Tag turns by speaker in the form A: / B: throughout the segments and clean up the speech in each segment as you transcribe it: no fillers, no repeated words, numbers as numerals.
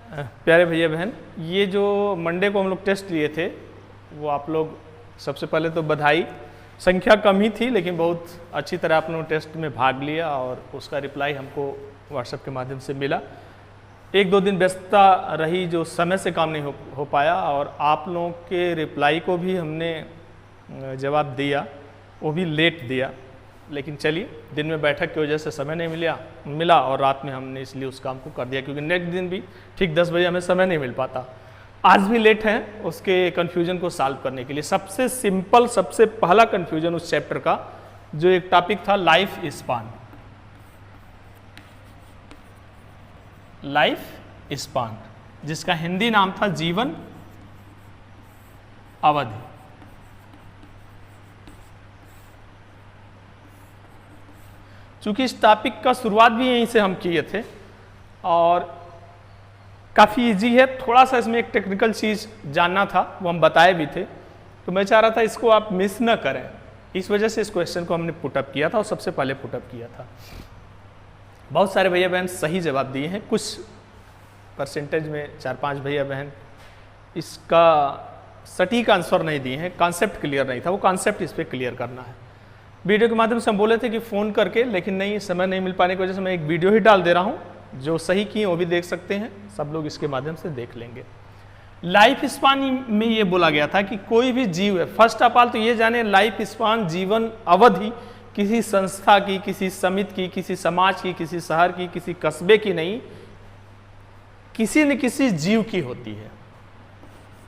A: प्यारे भैया बहन, ये जो मंडे को हम लोग टेस्ट लिए थे वो आप लोग सबसे पहले तो बधाई। संख्या कम ही थी लेकिन बहुत अच्छी तरह आप लोगों ने टेस्ट में भाग लिया और उसका रिप्लाई हमको व्हाट्सएप के माध्यम से मिला। एक दो दिन व्यस्तता रही जो समय से काम नहीं हो पाया और आप लोगों के रिप्लाई को भी हमने जवाब दिया, वो भी लेट दिया। लेकिन चलिए, दिन में बैठक की वजह से समय नहीं मिला और रात में हमने इसलिए उस काम को कर दिया, क्योंकि नेक्स्ट दिन भी ठीक 10 बजे हमें समय नहीं मिल पाता। आज भी लेट है उसके कन्फ्यूजन को सॉल्व करने के लिए। सबसे सिंपल, सबसे पहला कन्फ्यूजन उस चैप्टर का जो एक टॉपिक था लाइफ स्पान। लाइफ स्पान जिसका हिंदी नाम था जीवन अवधि। चूंकि इस टॉपिक का शुरुआत भी यहीं से हम किए थे और काफ़ी इजी है, थोड़ा सा इसमें एक टेक्निकल चीज़ जानना था, वो हम बताए भी थे, तो मैं चाह रहा था इसको आप मिस न करें। इस वजह से इस क्वेश्चन को हमने पुटअप किया था और सबसे पहले पुटअप किया था। बहुत सारे भैया बहन सही जवाब दिए हैं, कुछ परसेंटेज में 4-5 भैया बहन इसका सटीक आंसर नहीं दिए हैं, कॉन्सेप्ट क्लियर नहीं था, वो कॉन्सेप्ट इस पर क्लियर करना है। वीडियो के माध्यम से हम बोले थे कि फ़ोन करके, लेकिन नहीं, समय नहीं मिल पाने की वजह से मैं एक वीडियो ही डाल दे रहा हूँ, जो सही किए वो भी देख सकते हैं, सब लोग इसके माध्यम से देख लेंगे। लाइफ स्पान में ये बोला गया था कि कोई भी जीव है, फर्स्ट ऑफ ऑल तो ये जाने लाइफ स्पान जीवन अवधि किसी संस्था की, किसी समिति की, किसी समाज की, किसी शहर की, किसी कस्बे की नहीं, किसी न किसी जीव की होती है।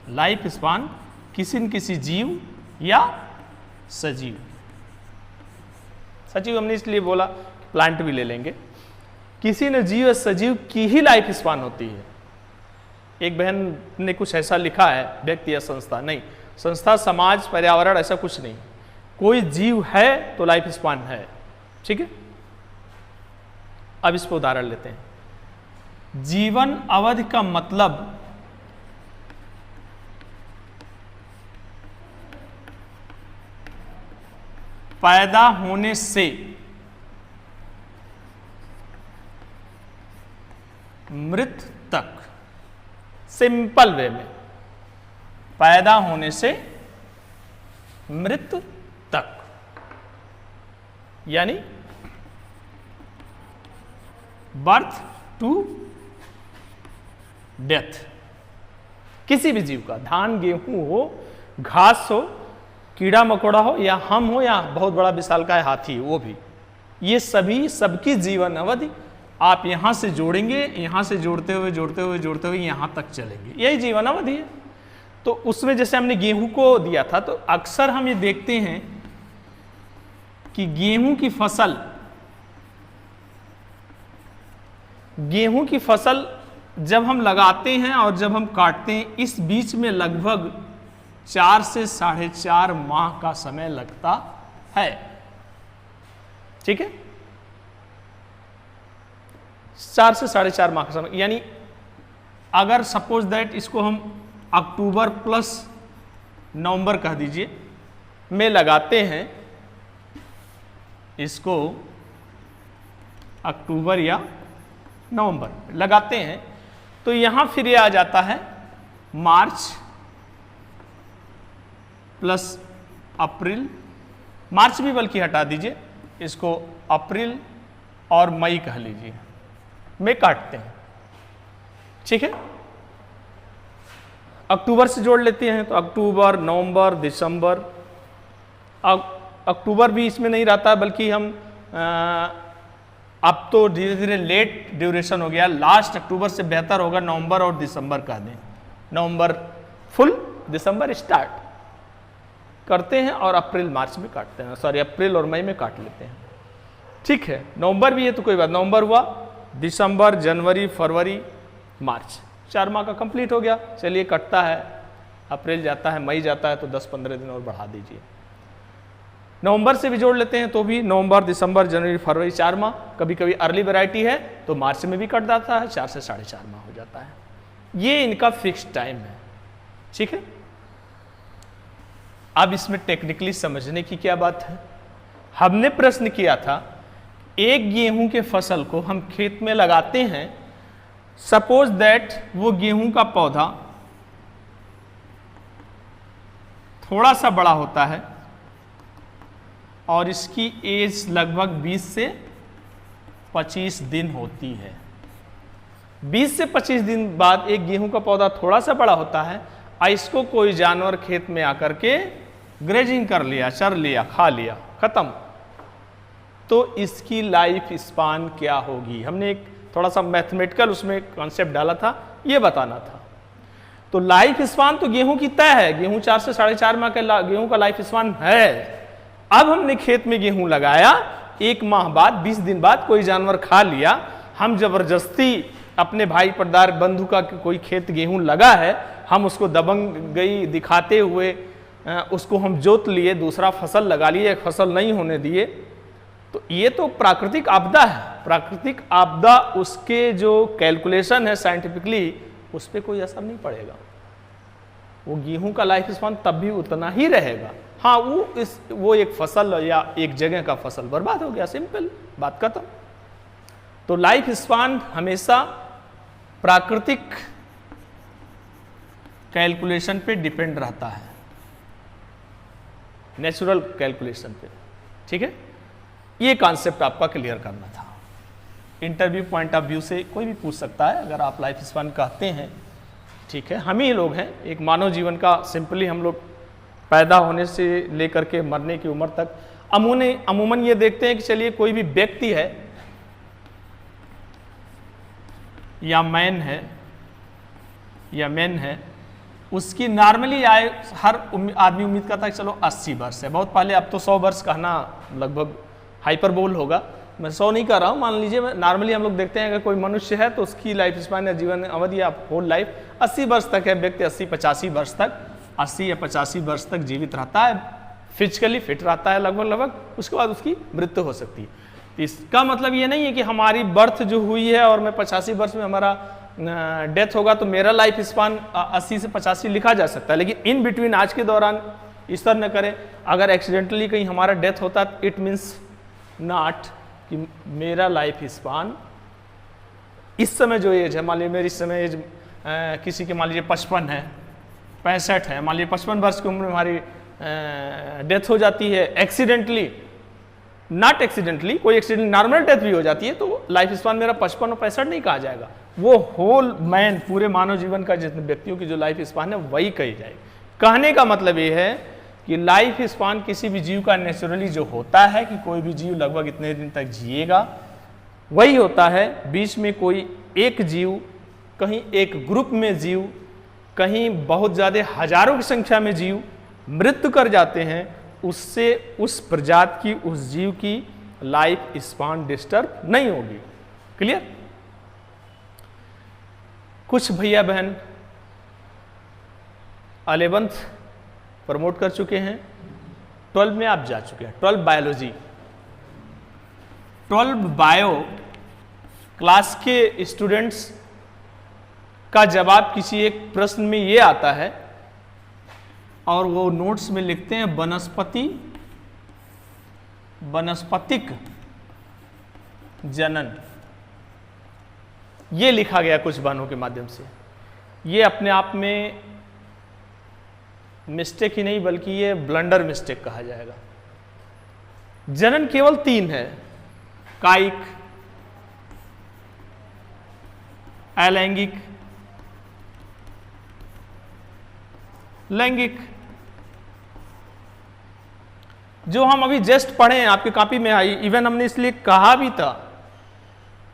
A: लाइफ स्पान किसी न किसी जीव या सजीव। सजीव हमने इसलिए बोला, प्लांट भी ले लेंगे, किसी न जीव या सजीव की ही लाइफ स्पान होती है। एक बहन ने कुछ ऐसा लिखा है, व्यक्ति या संस्था नहीं, संस्था, समाज, पर्यावरण, ऐसा कुछ नहीं, कोई जीव है तो लाइफ स्पान है। ठीक है, अब इस पर उदाहरण लेते हैं। जीवन अवधि का मतलब पैदा होने से मृत्यु तक, सिंपल वे में, पैदा होने से मृत्यु तक, यानी बर्थ टू डेथ। किसी भी जीव का, धान गेहूं हो, घास हो, कीड़ा मकोड़ा हो, या हम हो, या बहुत बड़ा विशालकाय हाथी, वो भी, ये सभी, सबकी जीवन अवधि आप यहां से जोड़ेंगे, यहां से जोड़ते हुए जोड़ते हुए जोड़ते हुए यहां तक चलेंगे, यही जीवन अवधि है। तो उसमें जैसे हमने गेहूं को दिया था, तो अक्सर हम ये देखते हैं कि गेहूं की फसल जब हम लगाते हैं और जब हम काटते हैं, इस बीच में लगभग 4 से 4.5 माह का समय लगता है। ठीक है, 4 से 4.5 माह का समय, यानी अगर सपोज दैट इसको हम अक्टूबर प्लस नवंबर कह दीजिए में लगाते हैं, इसको अक्टूबर या नवंबर लगाते हैं, तो यहां फिर ये आ जाता है मार्च प्लस अप्रैल, मार्च भी बल्कि हटा दीजिए, इसको अप्रैल और मई कह लीजिए, में काटते हैं। ठीक है, अक्टूबर से जोड़ लेते हैं तो अक्टूबर, नवंबर, दिसंबर, अक्टूबर भी इसमें नहीं रहता, बल्कि हम अब तो धीरे धीरे लेट ड्यूरेशन हो गया, लास्ट अक्टूबर से बेहतर होगा नवंबर और दिसंबर कह दें। नवंबर फुल, दिसंबर स्टार्ट करते हैं और अप्रैल मार्च में काटते हैं, सॉरी अप्रैल और मई में काट लेते हैं। ठीक है, नवंबर भी है तो कोई बात, नवंबर हुआ, दिसंबर, जनवरी, फरवरी, मार्च, 4 माह का कंप्लीट हो गया। चलिए, कटता है, अप्रैल जाता है, मई जाता है, तो 10-15 दिन और बढ़ा दीजिए। नवंबर से भी जोड़ लेते हैं तो भी नवंबर, दिसंबर, जनवरी, फरवरी, 4 माह। कभी कभी अर्ली वैरायटी है तो मार्च में भी कट जाता है, 4 से 4.5 माह हो जाता है। ये इनका फिक्स टाइम है। ठीक है, अब इसमें टेक्निकली समझने की क्या बात है। हमने प्रश्न किया था, एक गेहूं के फसल को हम खेत में लगाते हैं सपोज दैट वो गेहूं का पौधा थोड़ा सा बड़ा होता है और इसकी एज लगभग 20 से 25 दिन होती है। 20 से 25 दिन बाद एक गेहूं का पौधा थोड़ा सा बड़ा होता है और इसको कोई जानवर खेत में आकर के ग्रेजिंग कर लिया, चर लिया, खा लिया, खत्म। तो इसकी लाइफ स्पान क्या होगी? हमने एक थोड़ा सा मैथमेटिकल उसमें कॉन्सेप्ट डाला था, ये बताना था। तो लाइफ स्पान तो गेहूं की तय है, गेहूं 4 से 4.5 माह का गेहूं का लाइफ स्पान है। अब हमने खेत में गेहूं लगाया, 1 माह बाद 20 दिन बाद कोई जानवर खा लिया, हम जबरदस्ती अपने भाई परदार बंधु का कोई खेत गेहूं लगा है, हम उसको दबंग गई दिखाते हुए उसको हम जोत लिए, दूसरा फसल लगा लिए, एक फसल नहीं होने दिए। तो ये तो प्राकृतिक आपदा है। प्राकृतिक आपदा, उसके जो कैलकुलेशन है साइंटिफिकली, उस पर कोई असर नहीं पड़ेगा। वो गेहूं का लाइफ स्पान तब भी उतना ही रहेगा। हाँ, वो एक फसल या एक जगह का फसल बर्बाद हो गया, सिंपल बात खत्म। तो लाइफ स्पान हमेशा प्राकृतिक कैलकुलेशन पे डिपेंड रहता है, नेचुरल कैलकुलेशन पे। ठीक है, ये कॉन्सेप्ट आपका क्लियर करना था। इंटरव्यू पॉइंट ऑफ व्यू से कोई भी पूछ सकता है अगर आप लाइफ स्पान कहते हैं। ठीक है, हम ही लोग हैं, एक मानव जीवन का सिंपली हम लोग पैदा होने से लेकर के मरने की उम्र तक अमूमन ये देखते हैं कि चलिए कोई भी व्यक्ति है या मैन है, उसकी नॉर्मली आय हर आदमी उम्मीद करता है कि चलो 80 वर्ष है। बहुत पहले, अब तो 100 वर्ष कहना लगभग हाइपरबोल होगा, मैं 100 नहीं कर रहा हूँ। मान लीजिए नॉर्मली हम लोग देखते हैं अगर कोई मनुष्य है तो उसकी लाइफ स्पान या जीवन अवधि या होल लाइफ 80 वर्ष तक है। व्यक्ति 80-85 वर्ष तक 80 या 85 वर्ष तक जीवित रहता है, फिजिकली फिट रहता है लगभग। उसके बाद उसकी मृत्यु हो सकती है। इसका मतलब ये नहीं है कि हमारी बर्थ जो हुई है और मैं 85 वर्ष में हमारा डेथ होगा तो मेरा लाइफ स्पान 80 से 85 लिखा जा सकता है। लेकिन इन बिटवीन आज के दौरान ईश्वर न करे अगर एक्सीडेंटली कहीं हमारा डेथ होता है, इट मीन्स नॉट कि मेरा लाइफ स्पान इस समय जो एज है, मान लीजिए मेरी इस समय एज किसी के मान लीजिए 55 है, 65 है, मान लीजिए 55 वर्ष की उम्र में हमारी डेथ हो जाती है एक्सीडेंटली, नॉट एक्सीडेंटली, कोई एक्सीडेंट नॉर्मल डेथ भी हो जाती है, तो लाइफ स्पान मेरा 55 और 65 नहीं कहा जाएगा। वो होल मैन, पूरे मानव जीवन का जितने व्यक्तियों की जो लाइफ स्पान है वही कही जाएगी। कहने का मतलब ये है कि लाइफ स्पान किसी भी जीव का नेचुरली जो होता है कि कोई भी जीव लगभग इतने दिन तक जिएगा, वही होता है। बीच में कोई एक जीव, कहीं एक ग्रुप में जीव, कहीं बहुत ज़्यादा हजारों की संख्या में जीव मृत्यु कर जाते हैं, उससे उस प्रजाति की, उस जीव की लाइफ स्पान डिस्टर्ब नहीं होगी। क्लियर? कुछ भैया बहन 11th प्रमोट कर चुके हैं, 12 में आप जा चुके हैं, 12 बायोलॉजी, 12 बायो क्लास के स्टूडेंट्स का जवाब किसी एक प्रश्न में ये आता है और वो नोट्स में लिखते हैं वनस्पतिक जनन। ये लिखा गया कुछ बहनों के माध्यम से। ये अपने आप में मिस्टेक ही नहीं बल्कि ये ब्लंडर मिस्टेक कहा जाएगा। जनन केवल 3 है, कायिक, अलैंगिक, लैंगिक। जो हम अभी जस्ट पढ़े हैं आपकी कॉपी में आई, इवन हमने इसलिए कहा भी था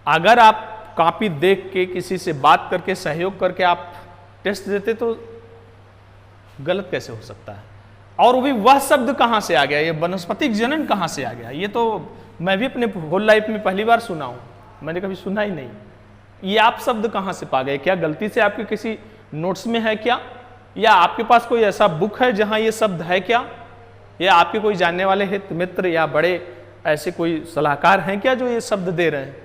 A: अगर आप कॉपी देख के किसी से बात करके सहयोग करके आप टेस्ट देते तो गलत कैसे हो सकता है। और भी वह शब्द कहां से आ गया, ये वनस्पतिक जनन कहां से आ गया, ये तो मैं भी अपने होल लाइफ में पहली बार सुना हूं, मैंने कभी सुना ही नहीं। ये आप शब्द कहां से पा गए? क्या गलती से आपके किसी नोट्स में है क्या, या आपके पास कोई ऐसा बुक है जहां ये शब्द है क्या, या आपके कोई जानने वाले हित मित्र या बड़े ऐसे कोई सलाहकार हैं क्या जो ये शब्द दे रहे हैं?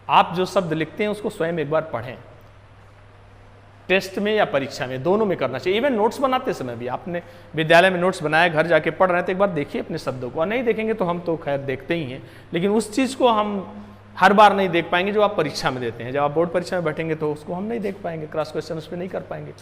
A: आप जो शब्द लिखते हैं उसको स्वयं एक बार पढ़ें, टेस्ट में या परीक्षा में, दोनों में करना चाहिए। इवन नोट्स बनाते समय भी, आपने विद्यालय में नोट्स बनाया, घर जाके पढ़ रहे हैं तो एक बार देखिए अपने शब्दों को, और नहीं देखेंगे तो हम तो खैर देखते ही हैं, लेकिन उस चीज़ को हम हर बार नहीं देख पाएंगे जो आप परीक्षा में देते हैं। जब आप बोर्ड परीक्षा में बैठेंगे तो उसको हम नहीं देख पाएंगे, क्रॉस क्वेश्चन उस पर नहीं कर पाएंगे।